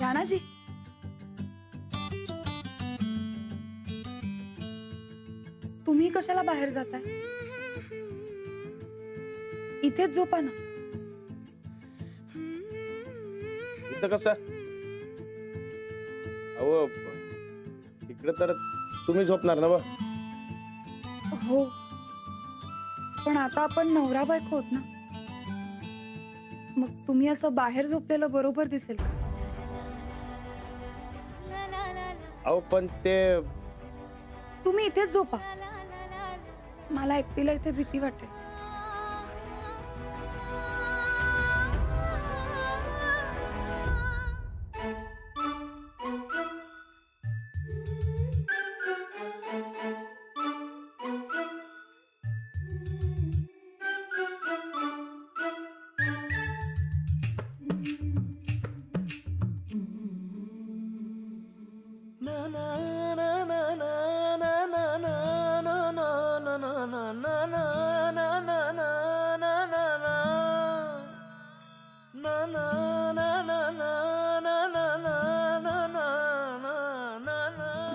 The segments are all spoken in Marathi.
राणाजी, तुम्ही कशाला बाहेर जाताय? इथेच झोपा ना. इथं कसं? अहो इकडे तर तुम्ही झोपणार ना बा. हो, पण आता आपण नवरा बायको आहोत ना. मग तुम्ही असं बाहेर झोपलेलं बरोबर दिसेल का? अहो पण ते तुम्ही इथेच झोपा. मला एकटीला इथे भीती वाटेल.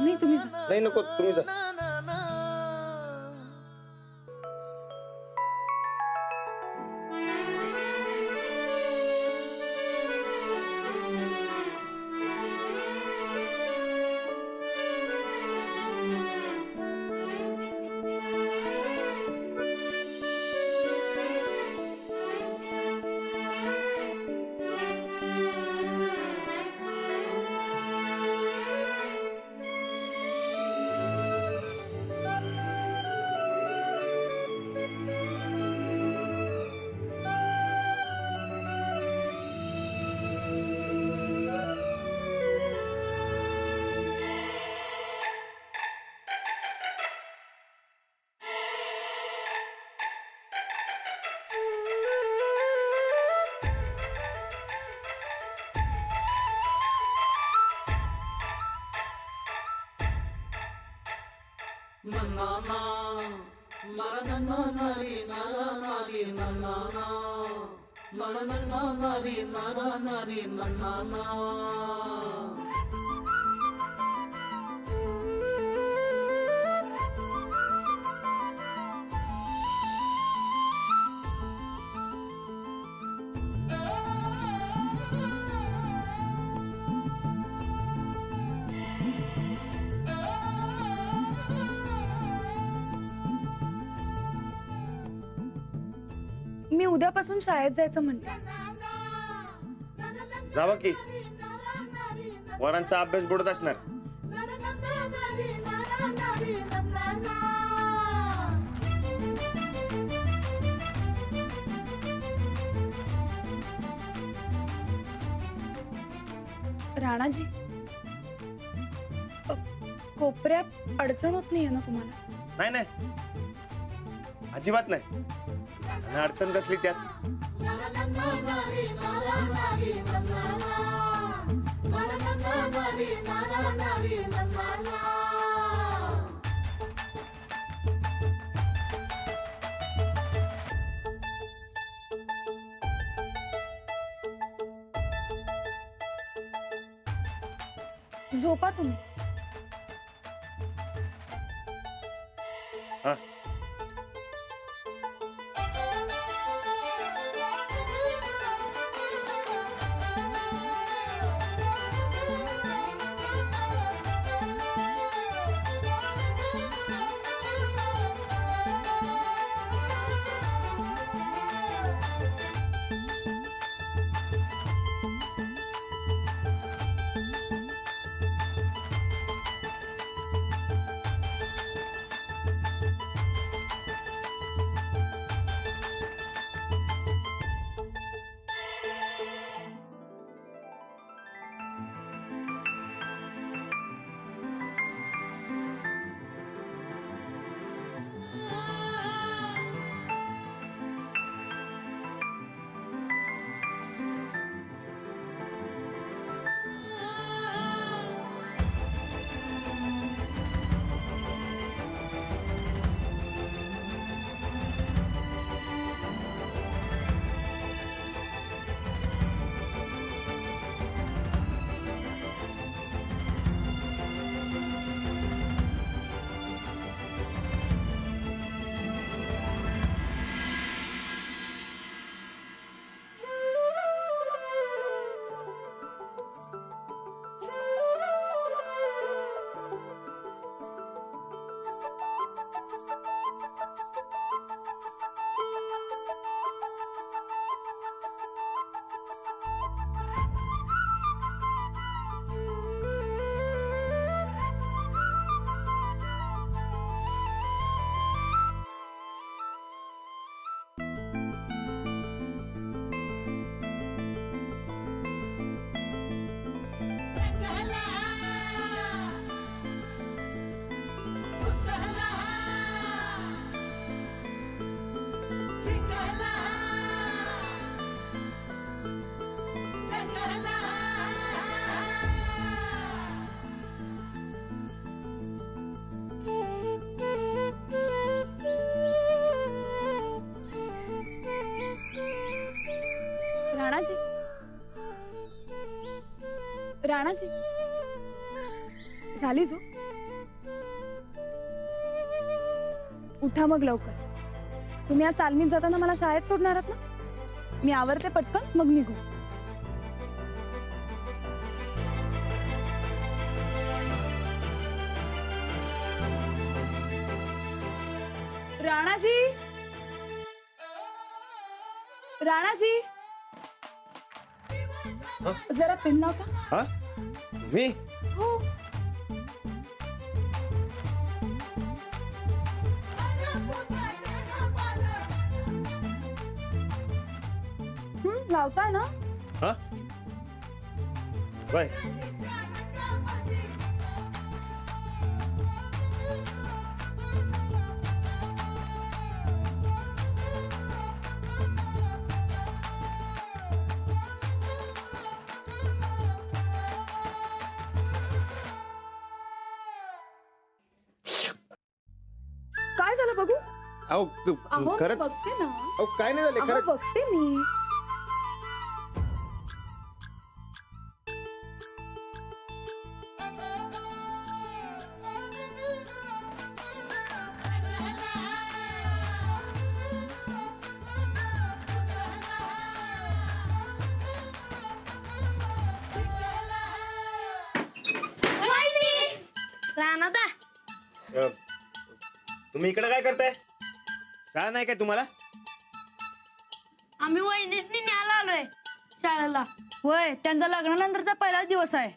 नाही, तुम्ही जा. नाही, नको, तुम्ही जा. मी उद्यापासून शाळेत जायचं म्हणते. जावा की, वरांचा अभ्यास बुडत असणार. राणाजी, कोपऱ्यात अडचण होत नाहीये ना तुम्हाला? नाही नाही, अजिबात नाही. आणि अडचण कसली त्यात? झोपा तुम्ही. हा, राणाजी, राणाजी, झाली झोप? उठा मग लवकर. तुम्ही आज तालमीत जाताना मला शाळेत सोडणार आहात ना? मी आवरते पटकन, मग निघू. राणाजी, राणाजी, जरा पेन लावता. हा मी हो. लावता ना? हा बाय. काय झालं बघू? अहो अहो, खरंच बघते ना. अहो काय नाही झालं अहो, खरंच. बघते मी. तुम्ही इकडे काय करताय? शाळा नाही काय तुम्हाला? आम्ही वहिनीसनी न्यायला आलोय शाळेला. होय, त्यांचा लग्नानंतरचा पहिला दिवस आहे.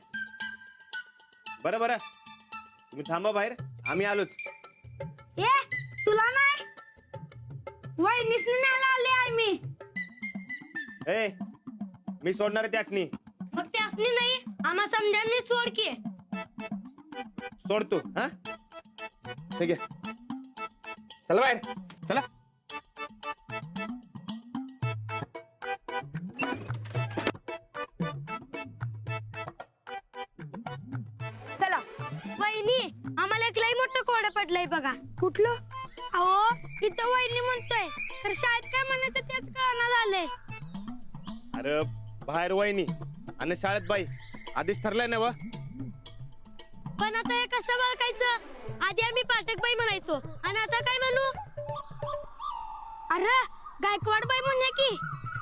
बरं बरं, तुम्ही थांबा बाहेर, आम्ही आलोच. ए तुला नाही, वहिनीसनी न्यायला आले आहे मी. ए मी सोडणार आहे त्यासनी. मग त्यासनी नाही, आम्हा समजांनी सोड की. सोडतो. हा ठीक आहे, चला बाहेर चला. चला. वहिनी, आम्हाला एक लई मोठं कोडं पडलंय बघा. कुठलं? अहो इथं वहिनी म्हणतोय, तर शाळेत काय म्हणायचं तेच कळना झालंय. अरे बाहेर वहिनी आणि शाळेत बाई, आधीच ठरलंय ना व. पण आता हे कसं बळकायचं? आधी आम्ही पाठकबाई म्हणायचो आणि आता काय म्हणू? अरे गायकवाडबाई म्हणूया की.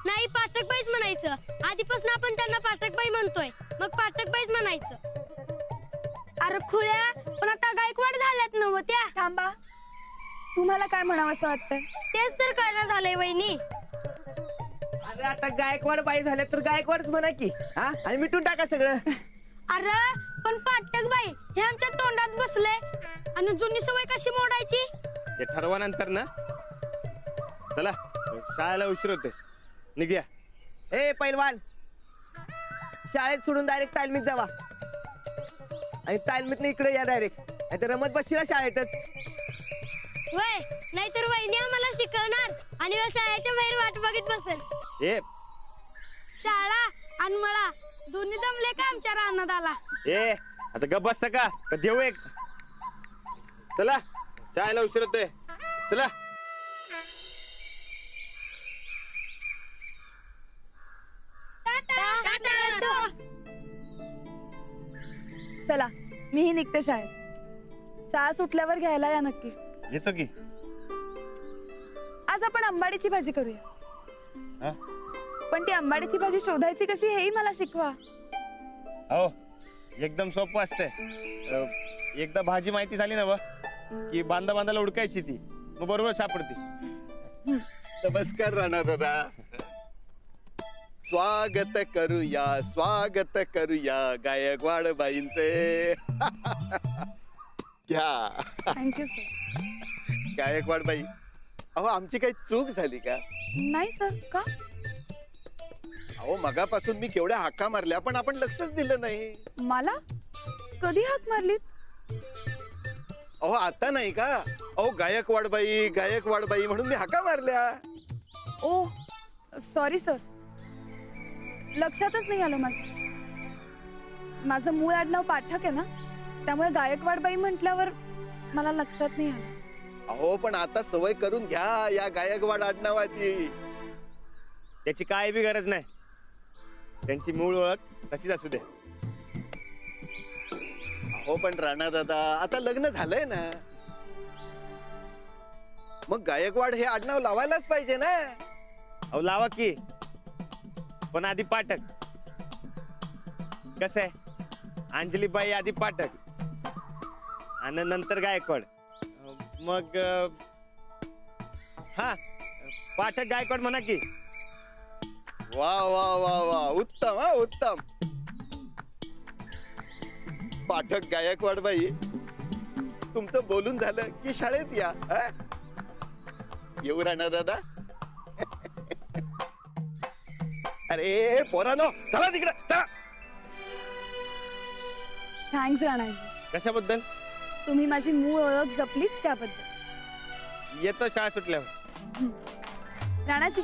नाही, पाठकबाईच म्हणायचं. आधीपासून आपण त्यांना पाठकबाई म्हणतोय, मग पाठकबाईच म्हणायचं. अरे खुळ्या, पण आता गायकवाड झाल्यात नव त्या. थांबा, तुम्हाला काय म्हणावं असं वाटतंय? तेच तर कळणं झालंय वहिनी. अरे आता गायकवाड बाई झाल्या तर गायकवाडच म्हणा की. हा, आणि मिटून टाका सगळं. अरे पण पाठकबाई हे आमच्या तोंडात बसले, आणि जुनी सवय कशी मोडायची? हे ठरवा नंतर ना. चला शाळेला उशीर होते, निघूया. ए पैलवान, शाळेत सोडून डायरेक्ट तालमीत जावा, आणि तालमीत इकडे या डायरेक्ट. नाहीतर रमत बसशीला शाळेतच. वय, नाहीतर वहिनी आम्हाला शिकवणार आणि शाळेच्या बाहेर वाट बघत बसेल. ए शाळा आणि मला दोन्ही जमले का आमच्या रानात आला? ए आता गप बसता का देऊ एक. चला शाळेला उशीर होतोय, चला. चला, मीही निघते शाळेत. शाळा सुटल्यावर घ्यायला या नक्की. येतो की. आज आपण आंबाडीची भाजी करूया. हा? पण ती आंबाडीची भाजी शोधायची कशी हेही मला शिकवा. हो, एकदम सोपं असतंय. एकदा भाजी माहिती झाली ना व, की बांधा बांधाला उडकायची ती, मग बरोबर सापडते. नमस्कार राणा दादा. स्वागत करूया गायकवाड बाईंचे. घ्या. Thank you sir. गायकवाड बाई, अहो आमची काही चूक झाली का? नाही सर, का? अहो मगापासून मी केवढ्या हाका मारल्या, पण आपण लक्षच दिलं नाही. मला कधी हाक मारलीत? अहो आता नाही का? अहो गायकवाड बाई म्हणून मी हाका मारल्या. ओ सॉरी सर. लक्षातच नाही आलं माझं मूळ आडनाव पाठक आहे ना, त्यामुळे गायकवाडबाई म्हटल्यावर मला लक्षात नाही आलं. अहो पण आता सवय करून घ्या या गायकवाड आडनावाची. त्याची काय बी गरज नाही. त्यांची मूळ ओळख तशीच असू दे. अहो पण राणा दादा आता लग्न झालंय ना, मग गायकवाड हे आडनाव लावायलाच पाहिजे ना. अहो लावा की, पण आधी पाठक. कसं आहे, अंजलीबाई आधी पाठक आणि नंतर गायकवाड. मग हा, पाठक गायकवाड म्हणा की. वा वा वा वा, उत्तम हा उत्तम. पाठक गायकवाड बाई, तुमचं बोलून झालं की शाळेत या. हा? येऊ राणा दादा. अरे पोरानो, चला तिकडे चला. थँक्स राणाजी, कशाबद्दल? तुम्ही माझी मूळ ओळख जपलीत त्याबद्दल. येतो शाळा सुटल्यावर. राणाजी,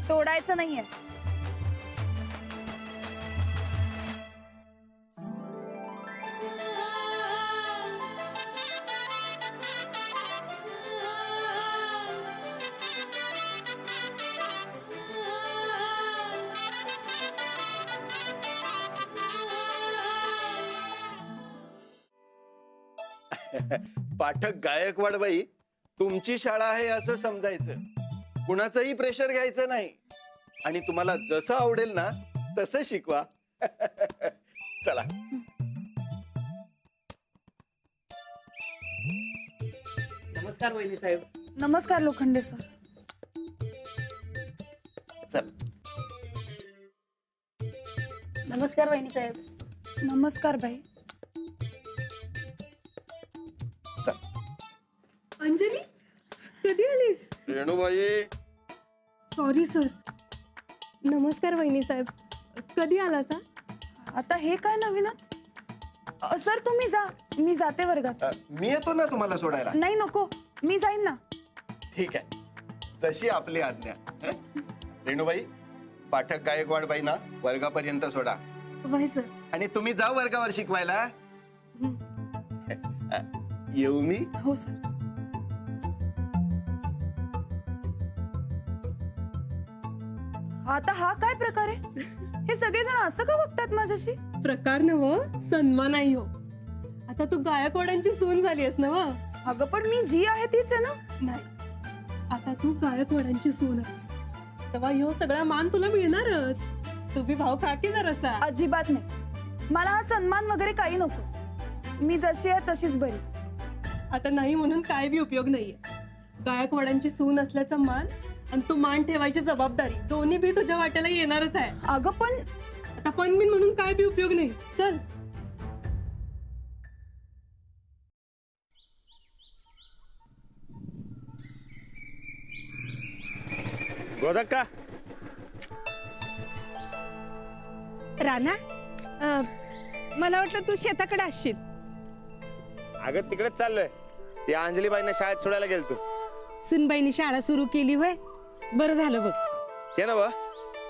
तोडायचं नाहीये. पाठक गायकवाड बाई, तुमची शाळा आहे असं समजायचं. कुणाचंही प्रेशर घ्यायचं नाही आणि तुम्हाला जसं आवडेल ना तसं शिकवा. चला. नमस्कार वहिनी साहेब. नमस्कार लोखंडे सर. चल. नमस्कार वहिनी साहेब. नमस्कार बाई. अंजली, कधी आलीस? रेणुबाई, सॉरी सर. नमस्कार वहिनी साहेब, कधी आलासा? आता हे काय नवीनच? सर तुम्ही जा, मी जाते वर्गात. मी येतो ना तुम्हाला सोडायला. नाही नको, मी जाईन ना. ठीक आहे, जशी आपली आज्ञा. हं? रेणुबाई, पाठक गायकवाड बाई ना वर्गापर्यंत सोडा. वय सर. आणि तुम्ही जा वर्गावर शिकवायला. येऊ मी. हो सर. आता हा काय प्रकार आहे? हे सगळेजण असं का बघतात माझ्याशी? प्रकार नव, सन्मान नाही हो. आता तू गायकवाडांची सून झाली आहेस नव. अगं पण मी जी आहे तीच आहे ना. नाही, आता तू गायकवाडांची सून आहेस, तेव्हा ह्यो सगळा मान तुला मिळणारच. तू बी भाव खा की जरासा. अजिबात नाही. मला हा सन्मान वगैरे काही नको. मी जशी आहे तशीच बरी. आता नाही म्हणून काय बी उपयोग नाहीये. गायकवाडांची सून असल्याचा मान आणि तू मान ठेवायची जबाबदारी दोन्ही बी तुझ्या वाट्याला येणारच आहे. अगं पण आता पण बिन म्हणून काय बी उपयोग नाही. चल. गोदक्का, राणा, मला वाटलं तू शेताकडे असशील. अगं तिकडेच चाललोय. ते अंजलीबाईंना शाळेत सोडायला गेलतो. सुनबाईनी शाळा सुरू केली होय, बरं झालं बघ. ते ना व,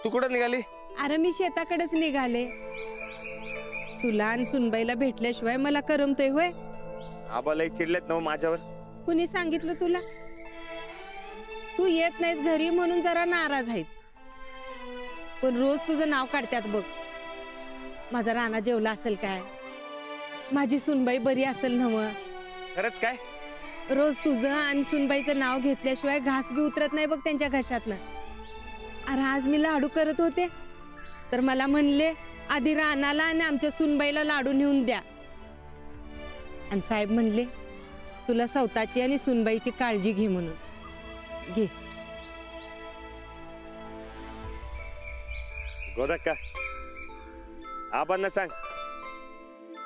तू कुठं निघाली? अरे मी शेताकडेच निघाले. तुला आणि सुनबाईला भेटल्याशिवाय मला करमतय होय. आबा लई चिडलेत ना माझ्यावर. कुणी सांगितलं तुला? तू येत नाहीस घरी म्हणून जरा नाराज आहेत, पण रोज तुझं नाव काढतात बघ. माझा राणा जेवला असेल काय, माझी सुनबाई बरी असेल नव. खरंच काय? रोज तुझं आणि सुनबाईचं नाव घेतल्याशिवाय घास बी उतरत नाही बघ त्यांच्या घशातनं. अरे आज मी लाडू करत होते तर मला म्हणले आधी राणाला आणि आमच्या सुनबाईला लाडू नेऊन द्या. आणि साहेब म्हणले तुला स्वतःची आणि सुनबाईची काळजी घे म्हणून. घे. गोदक्का आबांना सांग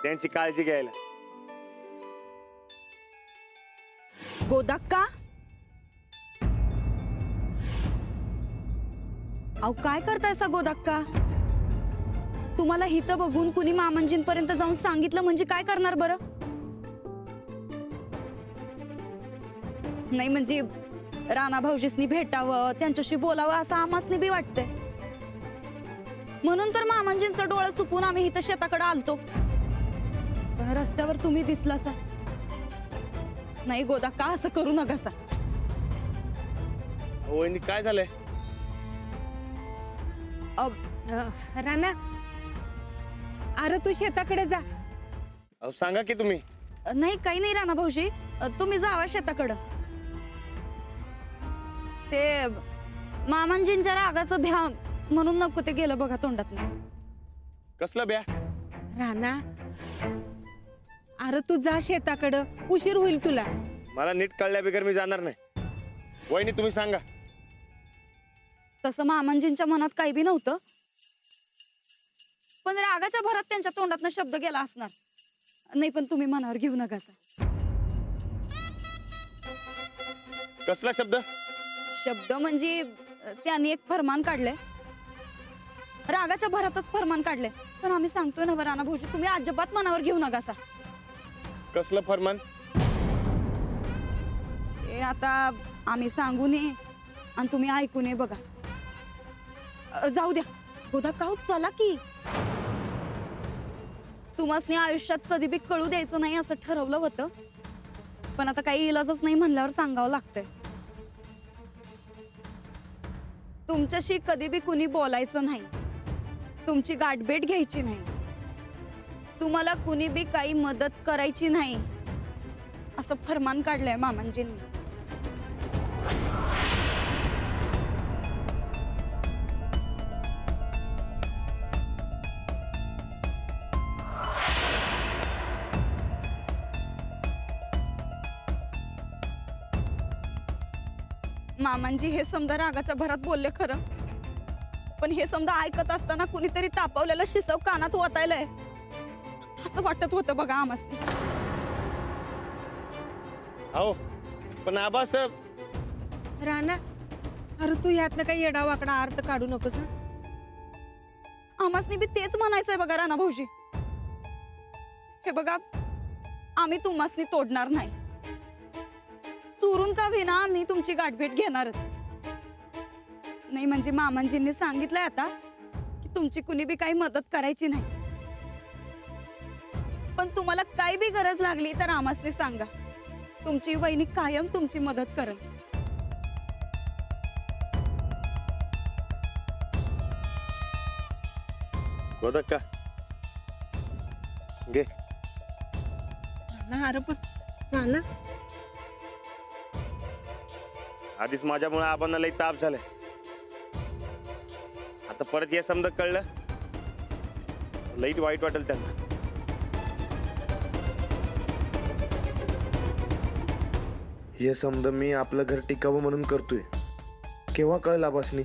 त्यांची काळजी घ्यायला. गोदाक्का अहो काय करतायसा गोदाक्का? तुम्हाला हित बघून कुणी मामंजींपर्यंत जाऊन सांगितलं म्हणजे काय करणार बरं? नाही म्हणजे राणा भाऊजीसनी भेटावं त्यांच्याशी बोलावं असं आम्हासनी बी वाटतंय. म्हणून तर मामंजींचं डोळं चुकून आम्ही इथं शेताकडे आलतो. पण रस्त्यावर तुम्ही दिसलासा. नाही गोदाक्का असं करू नकासा. वहिनी काय झालंय? राणा अरे तू शेताकडे जा. अहो सांगा की तुम्ही. नाही काही नाही राणा भाऊजी तुम्ही जावा शेताकडं. ते मामांजींच्या रागाचं भ्या म्हणून नको ते गेलं बघा तोंडात. कसलं ब्या? राणा अरे तू जा शेताकडं उशीर होईल तुला. मला नीट कळल्या बिगर मी जाणार नाही. वहिनी तुम्ही सांगा. तसं मामांजींच्या मनात काही बी नव्हतं पण रागाच्या भरात त्यांच्या तोंडातनं शब्द गेला असणार. नाही पण तुम्ही मनावर घेऊ नका. कसला शब्द? शब्द म्हणजे त्यांनी एक फरमान काढलंय. रागाच्या भरातच फरमान काढलंय. पण आम्ही सांगतोय ना राणा भाऊजी तुम्ही अजिबात मनावर घेऊ नका. कसलं फरमान? हे आता आम्ही सांगू नये आणि तुम्ही ऐकू नये बघा. जाऊ द्या गोदाक्का चला की. तुम्हासनी आयुष्यात कधी बी कळू द्यायचं नाही असं ठरवलं होतं पण आता काही इलाजच नाही म्हणल्यावर सांगावं लागतंय. तुमच्याशी कधी बी कुणी बोलायचं नाही. तुमची गाठभेट घ्यायची नाही. तुम्हाला कुणी बी काही मदत करायची नाही असं फरमान काढलंय मामांजींनी. मामांजी हे समजा रागाच्या भरात बोलले खरं पण हे समजा ऐकत असताना कुणीतरी तापवलेलं शिसव कानात ओतायलंय असं वाटत होतं बघा आम्हासनी. हो पण आबा सर. राणा अरे तू यातनं काही येडा वाकडा अर्थ काढू नकोस. आम्हासनी बी तेच म्हणायचंय बघा राणा भाऊजी. हे बघा आम्ही तुम्हासनी तोडणार नाही. चोरून का विना आम्ही तुमची गाठभेट घेणारच. नाही म्हणजे मामांजींनी सांगितलंय आता की तुमची कुणी बी काही मदत करायची नाही. पण तुम्हाला काही बी गरज लागली तर आम्हासनी सांगा. तुमची वहिनी कायम तुमची मदत करेल. गोदक्का घे. राणा अरे पण राणा आधीच माझ्यामुळे आबांना लई ताप झालाय. आता परत हे समजा कळलं लई वाईट वाटेल त्यांना. हे समजा मी आपलं घर टिकावं म्हणून करतोय. केव्हा कळेल आबासनी?